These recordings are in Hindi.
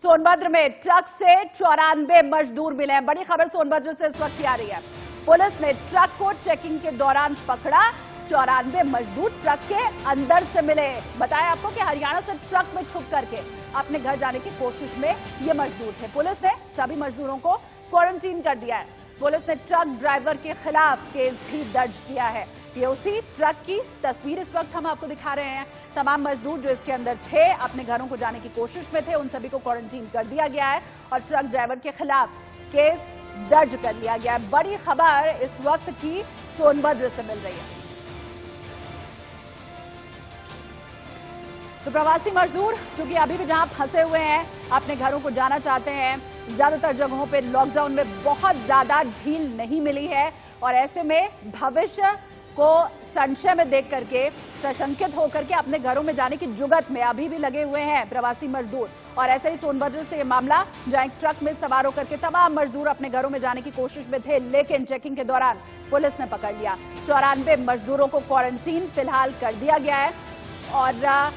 सोनभद्र में ट्रक से 94 मजदूर मिले हैं। बड़ी खबर सोनभद्र से इस वक्त आ रही है। पुलिस ने ट्रक को चेकिंग के दौरान पकड़ा। 94 मजदूर ट्रक के अंदर से मिले। बताया आपको कि हरियाणा से ट्रक में छुप करके अपने घर जाने की कोशिश में ये मजदूर थे। पुलिस ने सभी मजदूरों को क्वारंटीन कर दिया है। पुलिस ने ट्रक ड्राइवर के खिलाफ केस भी दर्ज किया है। ये उसी ट्रक की तस्वीर इस वक्त हम आपको दिखा रहे हैं। तमाम मजदूर जो इसके अंदर थे अपने घरों को जाने की कोशिश में थे, उन सभी को क्वारंटीन कर दिया गया है और ट्रक ड्राइवर के खिलाफ केस दर्ज कर लिया गया है। बड़ी खबर इस वक्त की सोनभद्र से मिल रही है। तो प्रवासी मजदूर जो कि अभी भी जहां फंसे हुए हैं अपने घरों को जाना चाहते हैं। ज्यादातर जगहों पे लॉकडाउन में बहुत ज्यादा ढील नहीं मिली है और ऐसे में भविष्य को संशय में देख करके सशंकित होकर के अपने घरों में जाने की जुगत में अभी भी लगे हुए हैं प्रवासी मजदूर। और ऐसे ही सोनभद्र से ये मामला, जहां एक ट्रक में सवार होकर के तमाम मजदूर अपने घरों में जाने की कोशिश में थे, लेकिन चेकिंग के दौरान पुलिस ने पकड़ लिया। 94 मजदूरों को क्वारंटीन फिलहाल कर दिया गया है और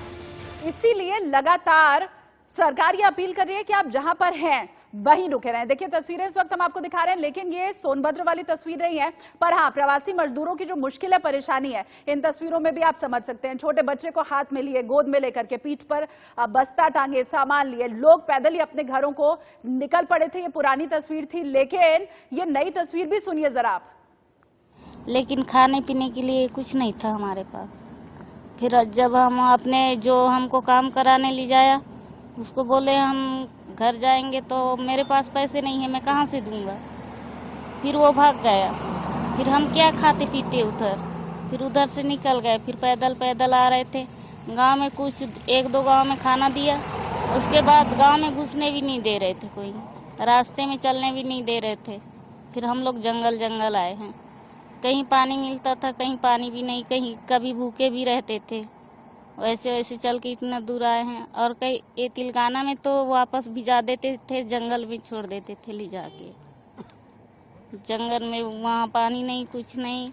इसीलिए लगातार सरकार ये अपील कर रही है कि आप जहां पर हैं वहीं रुके रहें। देखिए तस्वीरें इस वक्त हम आपको दिखा रहे हैं, लेकिन ये सोनभद्र वाली तस्वीर नहीं है। पर हाँ, प्रवासी मजदूरों की जो मुश्किल है, परेशानी है, इन तस्वीरों में भी आप समझ सकते हैं। छोटे बच्चे को हाथ में लिए, गोद में लेकर के, पीठ पर बस्ता टांगे, सामान लिए, लोग पैदल ही अपने घरों को निकल पड़े थे। ये पुरानी तस्वीर थी, लेकिन ये नई तस्वीर भी सुनिए जरा आप। लेकिन खाने पीने के लिए कुछ नहीं था हमारे पास। फिर जब हम अपने जो हमको काम कराने ले जाया, उसको बोले हम घर जाएंगे तो मेरे पास पैसे नहीं है, मैं कहाँ से दूंगा। फिर वो भाग गया। फिर हम क्या खाते पीते उधर। फिर उधर से निकल गए। फिर पैदल पैदल आ रहे थे। गांव में कुछ एक दो गांव में खाना दिया, उसके बाद गांव में घुसने भी नहीं दे रहे थे, कोई रास्ते में चलने भी नहीं दे रहे थे। फिर हम लोग जंगल जंगल आए हैं। कहीं पानी मिलता था, कहीं पानी भी नहीं, कहीं कभी भूखे भी रहते थे। वैसे वैसे चल के इतना दूर आए हैं। और कई ये तिलगाना में तो वापस भिजा देते थे, जंगल में छोड़ देते थे ले जाके। जंगल में वहाँ पानी नहीं, कुछ नहीं।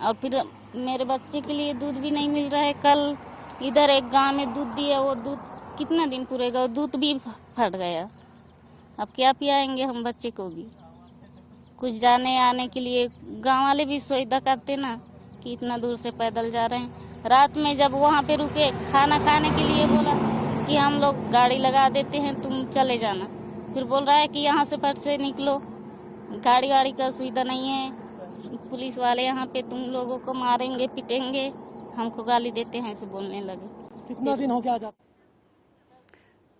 और फिर मेरे बच्चे के लिए दूध भी नहीं मिल रहा है। कल इधर एक गांव में दूध दिया, वो दूध कितना दिन पूरेगा, दूध भी फट गया। अब क्या पियाएंगे हम बच्चे को भी। कुछ जाने आने के लिए गांव वाले भी सुविधा करते ना कि इतना दूर से पैदल जा रहे हैं। रात में जब वहाँ पे रुके, खाना खाने के लिए बोला कि हम लोग गाड़ी लगा देते हैं, तुम चले जाना। फिर बोल रहा है कि यहाँ से फट से निकलो, गाड़ी का सुविधा नहीं है, पुलिस वाले यहाँ पे तुम लोगों को मारेंगे, पिटेंगे, हमको गाली देते हैं, ऐसे बोलने लगे। कितना दिन हो गया आज?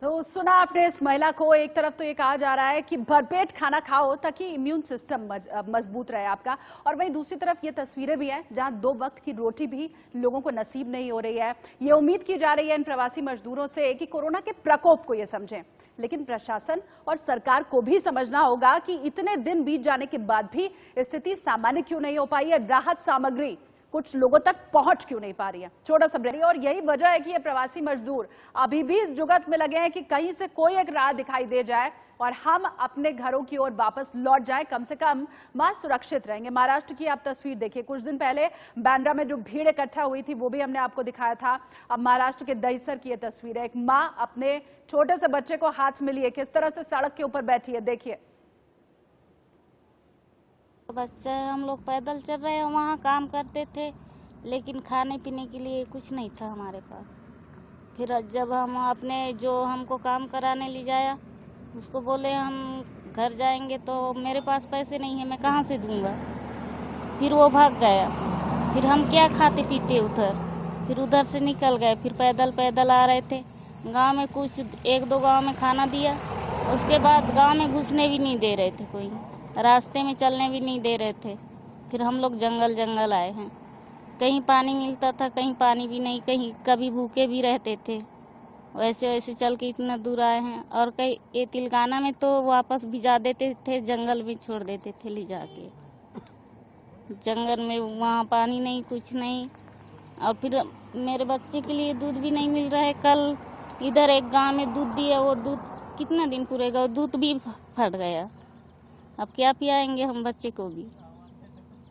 तो सुना आपने इस महिला को। एक तरफ तो ये कहा जा रहा है कि भरपेट खाना खाओ ताकि इम्यून सिस्टम मजबूत रहे आपका, और वहीं दूसरी तरफ ये तस्वीरें भी हैं जहां 2 वक्त की रोटी भी लोगों को नसीब नहीं हो रही है। ये उम्मीद की जा रही है इन प्रवासी मजदूरों से कि कोरोना के प्रकोप को ये समझें, लेकिन प्रशासन और सरकार को भी समझना होगा कि इतने दिन बीत जाने के बाद भी स्थिति सामान्य क्यों नहीं हो पाई है, राहत सामग्री कुछ लोगों तक पहुंच क्यों नहीं पा रही है। छोटा सा ब्रेक। और यही वजह है कि ये प्रवासी मजदूर अभी भी इस जुगत में लगे हैं कि कहीं से कोई एक राह दिखाई दे जाए और हम अपने घरों की ओर वापस लौट जाए, कम से कम मां सुरक्षित रहेंगे। महाराष्ट्र की आप तस्वीर देखिए, कुछ दिन पहले बांद्रा में जो भीड़ इकट्ठा हुई थी वो भी हमने आपको दिखाया था। अब महाराष्ट्र के दहिसर की ये तस्वीर है। एक माँ अपने छोटे से बच्चे को हाथ में लिए किस तरह से सड़क के ऊपर बैठी है, देखिए। बच्चे हम लोग पैदल चल रहे हैं, वहाँ काम करते थे, लेकिन खाने पीने के लिए कुछ नहीं था हमारे पास। फिर जब हम अपने जो हमको काम कराने ले जाया, उसको बोले हम घर जाएंगे तो मेरे पास पैसे नहीं है, मैं कहाँ से दूंगा। फिर वो भाग गया। फिर हम क्या खाते पीते उधर। फिर उधर से निकल गए। फिर पैदल पैदल आ रहे थे। गांव में कुछ एक दो गांव में खाना दिया, उसके बाद गांव में घुसने भी नहीं दे रहे थे, कोई रास्ते में चलने भी नहीं दे रहे थे। फिर हम लोग जंगल जंगल आए हैं। कहीं पानी मिलता था, कहीं पानी भी नहीं, कहीं कभी भूखे भी रहते थे। वैसे वैसे चल के इतना दूर आए हैं। और कई ये तिलगाना में तो वापस भिजा देते थे, जंगल में छोड़ देते थे ले जाके। जंगल में वहाँ पानी नहीं, कुछ नहीं। और फिर मेरे बच्चे के लिए दूध भी नहीं मिल रहा है। कल इधर एक गांव में दूध दिया, वो दूध कितना दिन पूरेगा, दूध भी फट गया। अब क्या पियाएंगे हम बच्चे को भी।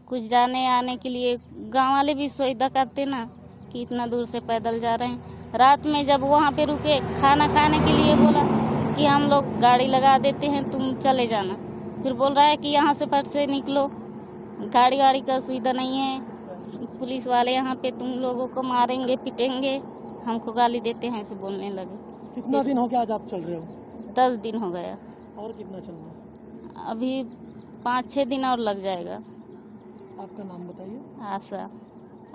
कुछ जाने आने के लिए गांव वाले भी सुविधा करते ना कि इतना दूर से पैदल जा रहे हैं। रात में जब वहाँ पे रुके, खाना खाने के लिए बोला कि हम लोग गाड़ी लगा देते हैं, तुम चले जाना। फिर बोल रहा है कि यहाँ से फट से निकलो, गाड़ी का सुविधा नहीं है, पुलिस वाले यहाँ पे तुम लोगों को मारेंगे पीटेंगे, हमको गाली देते हैं, ऐसे बोलने लगे। कितना दिन हो गया आज आप चल रहे हो? 10 दिन हो गया। और कितना चलना है? अभी 5-6 दिन और लग जाएगा। आपका नाम बताइए।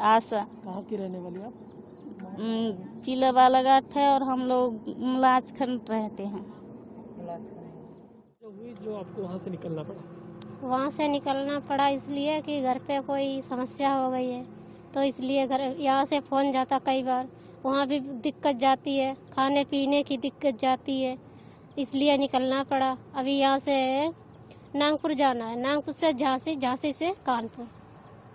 आशा। कहाँ की रहने वाली आप? जिला बालाघाट है और हम लोग मुलाजखंड रहते हैं। जो आपको वहाँ से निकलना पड़ा? वहाँ से निकलना पड़ा इसलिए कि घर पे कोई समस्या हो गई है, तो इसलिए घर यहाँ से फ़ोन जाता कई बार, वहाँ भी दिक्कत जाती है, खाने पीने की दिक्कत जाती है, इसलिए निकलना पड़ा। अभी यहाँ से नागपुर जाना है, नागपुर से झांसी, झांसी से कानपुर।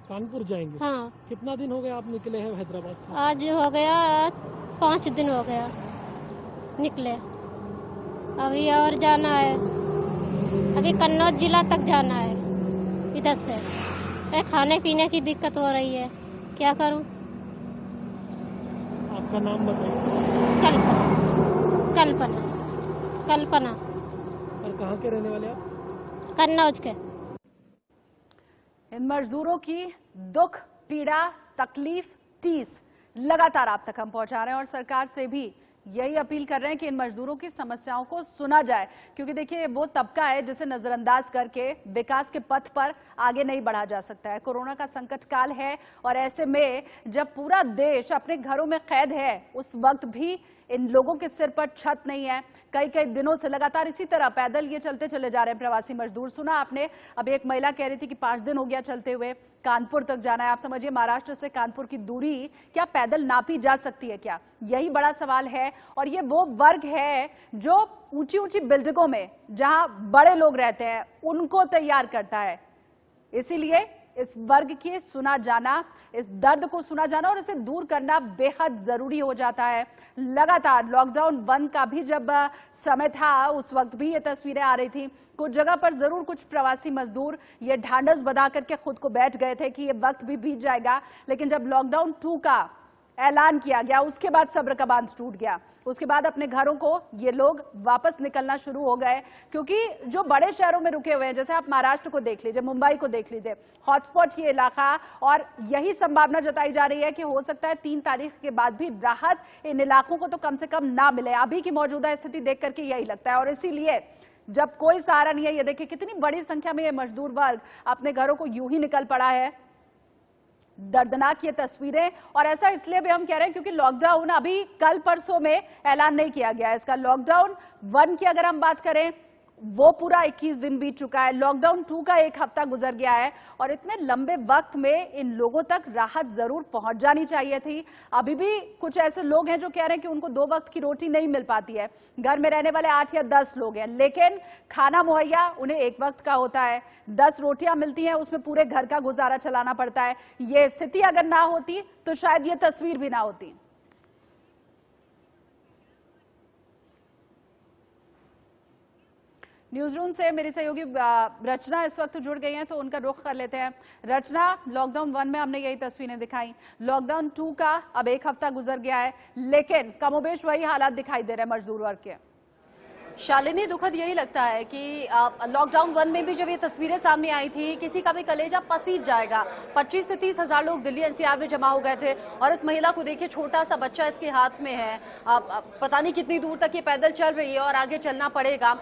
कानपुर जाएंगे? हाँ। कितना दिन हो गया आप निकले हैं हैदराबाद से? आज हो गया 5 दिन हो गया निकले। अभी और जाना है, अभी कन्नौज जिला तक जाना है इधर से। खाने पीने की दिक्कत हो रही है, क्या करूं? आपका नाम बताइए। कल्पना। और कहाँ के रहने वाले आप? कन्नौज के। इन मजदूरों की दुख, पीड़ा, तकलीफ, टीस लगातार आप तक हम पहुंचा रहे हैं और सरकार से भी यही अपील कर रहे हैं कि इन मजदूरों की समस्याओं को सुना जाए, क्योंकि देखिए वो तबका है जिसे नजरअंदाज करके विकास के पथ पर आगे नहीं बढ़ा जा सकता है। कोरोना का संकट काल है और ऐसे में जब पूरा देश अपने घरों में कैद है, उस वक्त भी इन लोगों के सिर पर छत नहीं है। कई दिनों से लगातार इसी तरह पैदल ये चलते चले जा रहे हैं प्रवासी मजदूर। सुना आपने, अब एक महिला कह रही थी कि 5 दिन हो गया चलते हुए, कानपुर तक जाना है। आप समझिए महाराष्ट्र से कानपुर की दूरी क्या पैदल नापी जा सकती है क्या? यही बड़ा सवाल है। और ये वो वर्ग है जो ऊंची ऊंची बिल्डिंगों में जहां बड़े लोग रहते हैं उनको तैयार करता है। इसीलिए इस वर्ग की सुना जाना, इस दर्द को सुना जाना और इसे दूर करना बेहद जरूरी हो जाता है। लगातार लॉकडाउन 1 का भी जब समय था, उस वक्त भी ये तस्वीरें आ रही थी। कुछ जगह पर जरूर कुछ प्रवासी मजदूर ये ढांढस बंधा करके खुद को बैठ गए थे कि ये वक्त भी बीत जाएगा, लेकिन जब लॉकडाउन 2 का ऐलान किया गया उसके बाद सब्र का बांध टूट गया। उसके बाद अपने घरों को ये लोग वापस निकलना शुरू हो गए, क्योंकि जो बड़े शहरों में रुके हुए हैं, जैसे आप महाराष्ट्र को देख लीजिए, मुंबई को देख लीजिए, हॉटस्पॉट ये इलाका, और यही संभावना जताई जा रही है कि हो सकता है 3 तारीख के बाद भी राहत इन इलाकों को तो कम से कम ना मिले। अभी की मौजूदा स्थिति देख करके यही लगता है और इसीलिए जब कोई सहारा नहीं है, ये देखिए कितनी बड़ी संख्या में ये मजदूर वर्ग अपने घरों को यूं ही निकल पड़ा है। दर्दनाक ये तस्वीरें, और ऐसा इसलिए भी हम कह रहे हैं क्योंकि लॉकडाउन अभी कल परसों में ऐलान नहीं किया गया है इसका। लॉकडाउन 1 की अगर हम बात करें वो पूरा 21 दिन बीत चुका है, लॉकडाउन 2 का 1 हफ्ता गुजर गया है और इतने लंबे वक्त में इन लोगों तक राहत जरूर पहुंच जानी चाहिए थी। अभी भी कुछ ऐसे लोग हैं जो कह रहे हैं कि उनको 2 वक्त की रोटी नहीं मिल पाती है। घर में रहने वाले 8 या 10 लोग हैं, लेकिन खाना मुहैया उन्हें 1 वक्त का होता है। 10 रोटियां मिलती हैं, उसमें पूरे घर का गुजारा चलाना पड़ता है। ये स्थिति अगर ना होती तो शायद ये तस्वीर भी ना होती। न्यूज रूम से मेरी सहयोगी रचना इस वक्त जुड़ गई हैं, तो उनका रुख कर लेते हैं। रचना, लॉकडाउन 1 में हमने यही तस्वीरें दिखाई, लॉकडाउन 2 का अब 1 हफ्ता गुजर गया है, लेकिन कमोबेश वही हालात दिखाई दे रहे हैं मजदूर वर्ग के। शालिनी, दुखद यही लगता है कि लॉकडाउन 1 में भी जब ये तस्वीरें सामने आई थी, किसी का भी कलेजा पसीज जाएगा। 25 से 30 हजार लोग दिल्ली एनसीआर में जमा हो गए थे और इस महिला को देखिए, छोटा सा बच्चा इसके हाथ में है, पता नहीं कितनी दूर तक ये पैदल चल रही है और आगे चलना पड़ेगा।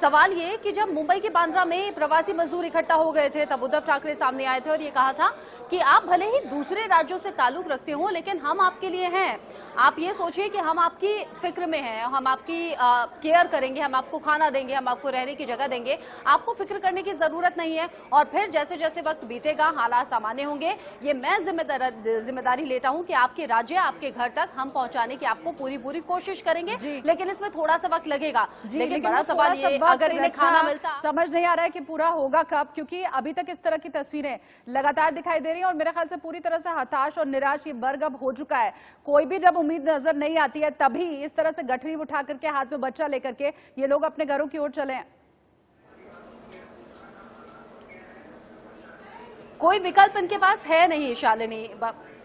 सवाल ये कि जब मुंबई के बांद्रा में प्रवासी मजदूर इकट्ठा हो गए थे, तब उद्धव ठाकरे सामने आए थे और ये कहा था कि आप भले ही दूसरे राज्यों से ताल्लुक रखते हो, लेकिन हम आपके लिए हैं। आप ये सोचिए कि हम आपकी फिक्र में हैं, हम आपकी केयर करेंगे, हम आपको खाना देंगे, हम आपको रहने की जगह देंगे, आपको फिक्र करने की जरूरत नहीं है। और फिर जैसे जैसे वक्त बीतेगा, हालात सामान्य होंगे, ये मैं जिम्मेदारी लेता हूं कि आपके राज्य, आपके घर तक हम पहुंचाने की आपको पूरी कोशिश करेंगे, लेकिन इसमें थोड़ा सा वक्त लगेगा। लेकिन बड़ा सवाल ये, अगर इन्हें खाना मिलता, समझ नहीं आ रहा है कि पूरा होगा कब, क्योंकि अभी तक इस तरह की तस्वीरें लगातार दिखाई दे रही हैं और मेरे ख्याल से पूरी तरह से हताश और निराश ये वर्ग अब हो चुका है। कोई भी जब उम्मीद नजर नहीं आती है, तभी इस तरह से गठरी उठा करके, हाथ में बच्चा लेकर के ये लोग अपने घरों की ओर चले हैं। कोई विकल्प इनके पास है नहीं शालिनी।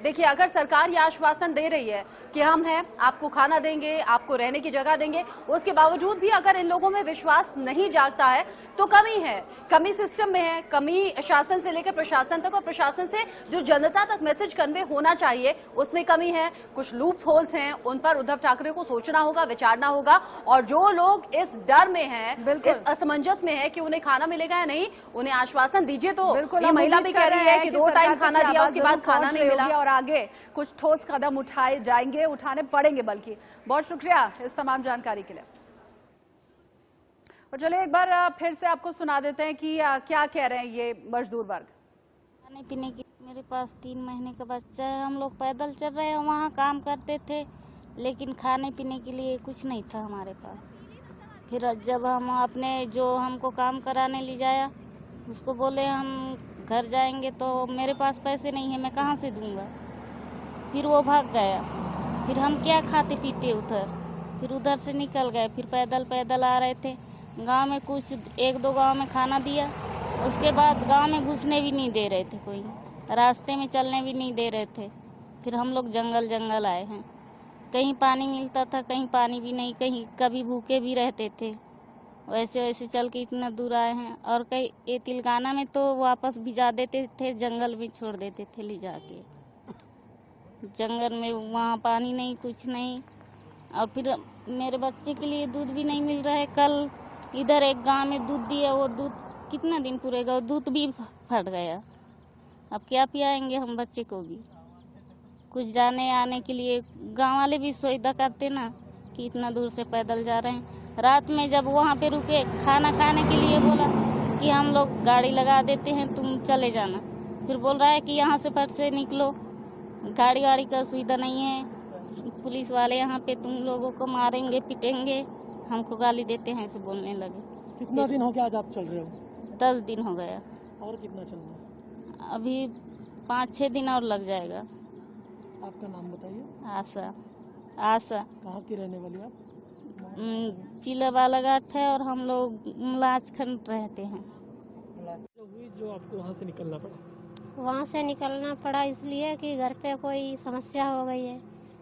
देखिए, अगर सरकार ये आश्वासन दे रही है कि हम हैं, आपको खाना देंगे, आपको रहने की जगह देंगे, उसके बावजूद भी अगर इन लोगों में विश्वास नहीं जागता है तो कमी है। कमी सिस्टम में है, कमी शासन से लेकर प्रशासन तक और प्रशासन से जो जनता तक मैसेज कन्वे होना चाहिए उसमें कमी है। कुछ लूप होल्स हैं, उन पर उद्धव ठाकरे को सोचना होगा, विचारना होगा। और जो लोग इस डर में हैं, इस असमंजस में है कि उन्हें खाना मिलेगा या नहीं, उन्हें आश्वासन दीजिए। तो ये महिला भी कह रही है कि 2 टाइम खाना दिया, उसके बाद खाना नहीं मिला और आगे कुछ ठोस कदम उठाए जाएंगे, उठाने पड़ेंगे बल्कि। बहुत शुक्रिया इस तमाम जानकारी के लिए। और चलिए एक बार फिर से आपको सुना देते हैं कि क्या कह रहे हैं ये मजदूर वर्ग। खाने पीने की मेरे पास 3 महीने का बच्चा है, हम लोग पैदल चल रहे हैं, वहाँ काम करते थे, लेकिन खाने पीने के लिए कुछ नहीं था हमारे पास। फिर जब हम अपने जो हमको काम कराने ले जाया, उसको बोले हम घर जाएंगे तो मेरे पास पैसे नहीं है, मैं कहाँ से दूंगा। फिर वो भाग गया। फिर हम क्या खाते पीते उधर, फिर उधर से निकल गए। फिर पैदल पैदल आ रहे थे, गांव में कुछ 1-2 गांव में खाना दिया, उसके बाद गांव में घुसने भी नहीं दे रहे थे, कोई रास्ते में चलने भी नहीं दे रहे थे। फिर हम लोग जंगल आए हैं, कहीं पानी मिलता था, कहीं पानी भी नहीं, कहीं कभी भूखे भी रहते थे। वैसे वैसे चल के इतना दूर आए हैं। और कई ये तिलगाना में तो वापस भिजा देते थे, जंगल में छोड़ देते थे ले जाके, जंगल में वहाँ पानी नहीं, कुछ नहीं। और फिर मेरे बच्चे के लिए दूध भी नहीं मिल रहा है। कल इधर एक गांव में दूध दिया, वो दूध कितना दिन पूरेगा, वो दूध भी फट गया। अब क्या पियाएंगे हम बच्चे को भी। कुछ जाने आने के लिए गांव वाले भी सुविधा करते ना कि इतना दूर से पैदल जा रहे हैं। रात में जब वहाँ पे रुके, खाना खाने के लिए बोला कि हम लोग गाड़ी लगा देते हैं, तुम चले जाना। फिर बोल रहा है कि यहाँ से फट से निकलो, गाड़ी वाड़ी का सुविधा नहीं है, पुलिस वाले यहाँ पे तुम लोगों को मारेंगे, पिटेंगे, हमको गाली देते हैं, ऐसे बोलने लगे। कितना दिन हो गया आज आप चल रहे हो? 10 दिन हो गया। और कितना चलना है? अभी 5-6 दिन और लग जाएगा। आपका नाम बताइए। आशा। कहाँ की रहने वाली आप? जिला बालाघाट है और हम लोग मलाजखंड रहते हैं। जो आपको वहाँ से निकलना पड़ा? वहाँ से निकलना पड़ा इसलिए कि घर पे कोई समस्या हो गई है,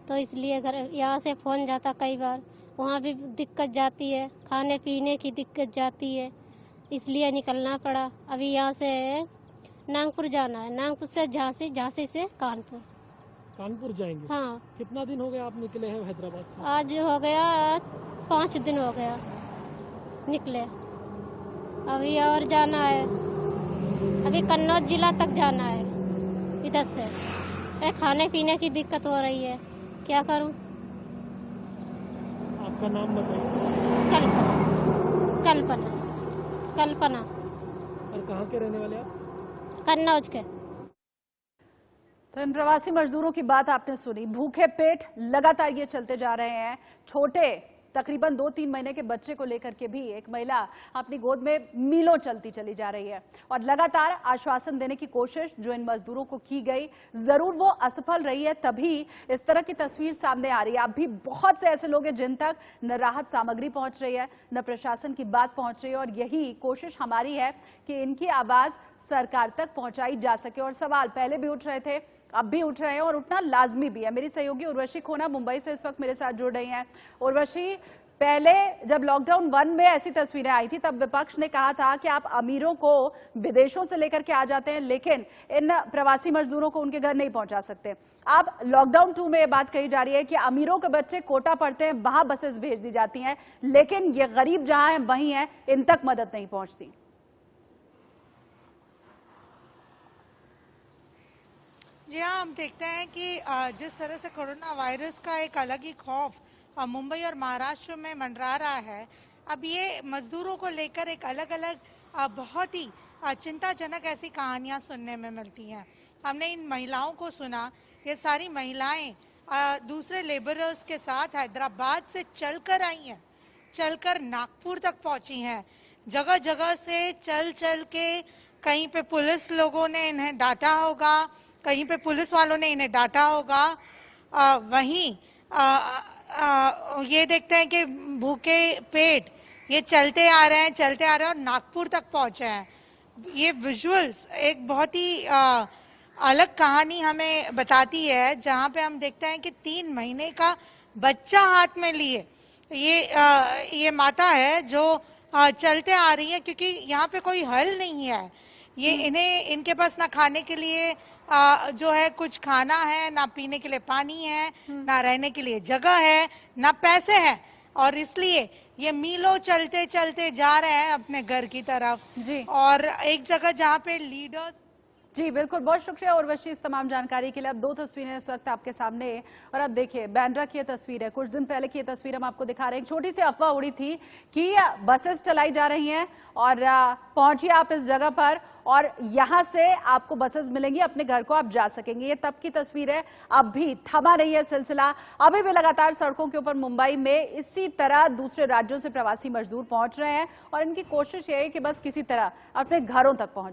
तो इसलिए घर यहाँ से फ़ोन जाता कई बार, वहाँ भी दिक्कत जाती है, खाने पीने की दिक्कत जाती है, इसलिए निकलना पड़ा। अभी यहाँ से नागपुर जाना है, नागपुर से झांसी से कानपुर जाएंगे? हाँ। कितना दिन हो गया आप निकले हैं हैदराबाद से? आज हो गया 5 दिन हो गया निकले। अभी और जाना है, अभी कन्नौज जिला तक जाना है इधर से। खाने पीने की दिक्कत हो रही है, क्या करूं। आपका नाम बताइए। कल्पना। और कहाँ के रहने वाले आप? कन्नौज के। तो इन प्रवासी मजदूरों की बात आपने सुनी, भूखे पेट लगातार ये चलते जा रहे हैं। छोटे तकरीबन 2-3 महीने के बच्चे को लेकर के भी एक महिला अपनी गोद में मीलों चलती चली जा रही है और लगातार आश्वासन देने की कोशिश जो इन मजदूरों को की गई, जरूर वो असफल रही है, तभी इस तरह की तस्वीर सामने आ रही है। अब भी बहुत से ऐसे लोग हैं जिन तक न राहत सामग्री पहुंच रही है, न प्रशासन की बात पहुंच रही है, और यही कोशिश हमारी है कि इनकी आवाज सरकार तक पहुंचाई जा सके। और सवाल पहले भी उठ रहे थे, अब भी उठ रहे हैं और उठना लाजमी भी है। मेरी सहयोगी उर्वशी खोना मुंबई से इस वक्त मेरे साथ जुड़ रही हैं। उर्वशी, पहले जब लॉकडाउन 1 में ऐसी तस्वीरें आई थी तब विपक्ष ने कहा था कि आप अमीरों को विदेशों से लेकर के आ जाते हैं, लेकिन इन प्रवासी मजदूरों को उनके घर नहीं पहुंचा सकते। अब लॉकडाउन 2 में ये बात कही जा रही है कि अमीरों के बच्चे कोटा पढ़ते हैं, वहां बसेस भेज दी जाती हैं, लेकिन ये गरीब जहां है वहीं है, इन तक मदद नहीं पहुंचती। जी हाँ, हम देखते हैं कि जिस तरह से कोरोना वायरस का एक अलग ही खौफ मुंबई और महाराष्ट्र में मंडरा रहा है, अब ये मजदूरों को लेकर एक अलग अलग बहुत ही चिंताजनक ऐसी कहानियां सुनने में मिलती हैं। हमने इन महिलाओं को सुना, ये सारी महिलाएं दूसरे लेबरर्स के साथ हैदराबाद से चलकर आई हैं, चलकर नागपुर तक पहुंची हैं। जगह जगह से चल के, कहीं पे पुलिस लोगों ने इन्हें डांटा होगा, कहीं पे पुलिस वालों ने इन्हें डांटा होगा। वहीं ये देखते हैं कि भूखे पेट ये चलते आ रहे हैं और नागपुर तक पहुंचे हैं। ये विजुअल्स एक बहुत ही अलग कहानी हमें बताती है, जहां पे हम देखते हैं कि 3 महीने का बच्चा हाथ में लिए ये माता है जो चलते आ रही है, क्योंकि यहाँ पे कोई हल नहीं है। ये इनके पास ना खाने के लिए जो है कुछ खाना है, ना पीने के लिए पानी है, ना रहने के लिए जगह है, ना पैसे हैं, और इसलिए ये मीलों चलते चलते जा रहे हैं अपने घर की तरफ। जी। और एक जगह जहाँ पे लीडर्स जी बिल्कुल, बहुत शुक्रिया उर्वशी इस तमाम जानकारी के लिए। अब 2 तस्वीरें इस वक्त आपके सामने है और अब देखिए बांद्रा की ये तस्वीर है। कुछ दिन पहले की ये तस्वीर हम आपको दिखा रहे हैं। एक छोटी सी अफवाह उड़ी थी कि बसेस चलाई जा रही हैं और पहुंचिए आप इस जगह पर और यहां से आपको बसेस मिलेंगी, अपने घर को आप जा सकेंगे। ये तब की तस्वीर है, अब भी थमा नहीं है सिलसिला। अभी भी लगातार सड़कों के ऊपर मुंबई में इसी तरह दूसरे राज्यों से प्रवासी मजदूर पहुंच रहे हैं और इनकी कोशिश ये है कि बस किसी तरह अपने घरों तक पहुंच